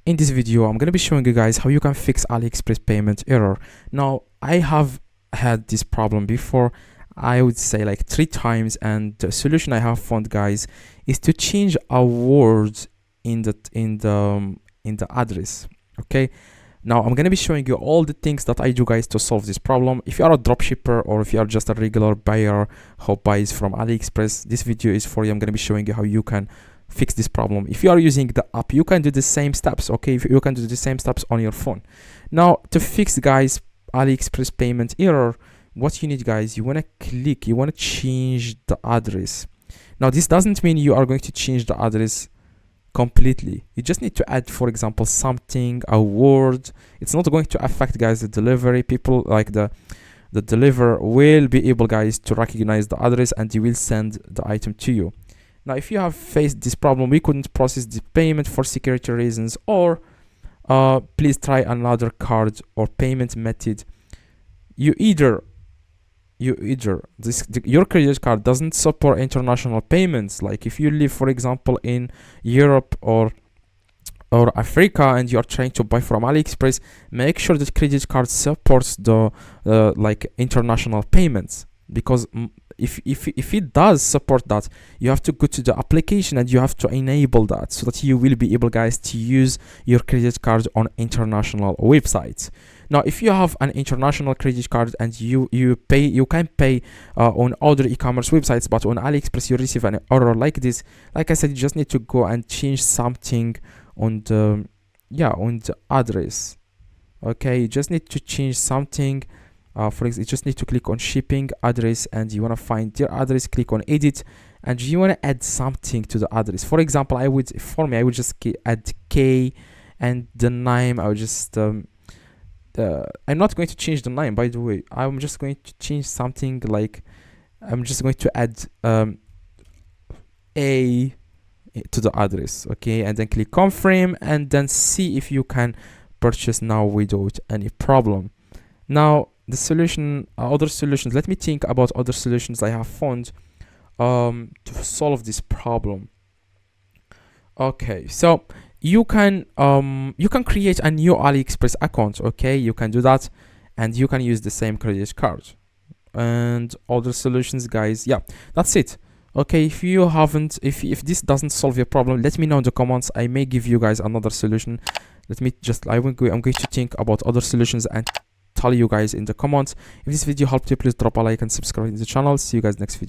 In this video, I'm going to be showing you guys how you can fix AliExpress payment error. Now, I have had this problem before, I would say like 3 times, and the solution I have found, guys, is to change a word in the address. Okay, now I'm going to be showing you all the things that I do, guys, to solve this problem. If you are a dropshipper or if you are just a regular buyer who buys from AliExpress, this video is for you. I'm going to be showing you how you can fix this problem. If you are using the app, you can do the same steps. Okay, if you can do the same steps on your phone. Now, to fix, guys, AliExpress payment error, what you need, guys, you want to change the address. Now, this doesn't mean you are going to change the address completely. You just need to add, for example, something, a word. It's not going to affect, guys, the delivery. People like the deliverer will be able, guys, to recognize the address and they will send the item to you. Now, if you have faced this problem, we couldn't process the payment for security reasons, or please try another card or payment method. Your credit card doesn't support international payments. Like if you live, for example, in Europe or Africa and you are trying to buy from AliExpress, make sure that credit card supports the like international payments, because if it does support that, you have to go to the application and you have to enable that so that you will be able, guys, to use your credit card on international websites. Now, if you have an international credit card and you can pay on other e-commerce websites, but on AliExpress you receive an error like this, like I said, you just need to go and change something on the address. Okay, you just need to change something. For example, you just need to click on shipping address and you want to find your address, click on edit, and you want to add something to the address. For example, I would just add K, and the name I would just I'm not going to change the name, by the way. I'm just going to change something like, I'm just going to add A to the address. Okay, and then click confirm and then see if you can purchase now without any problem. Now, the solution, other solutions, let me think about other solutions I have found to solve this problem. Okay, so you can create a new AliExpress account. Okay, you can do that and you can use the same credit card. And other solutions, guys, yeah, that's it. Okay, if you haven't, if this doesn't solve your problem, let me know in the comments. I may give you guys another solution. Let me just, I'm going to think about other solutions and tell you guys in the comments. If this video helped you, please drop a like and subscribe to the channel. See you guys next video.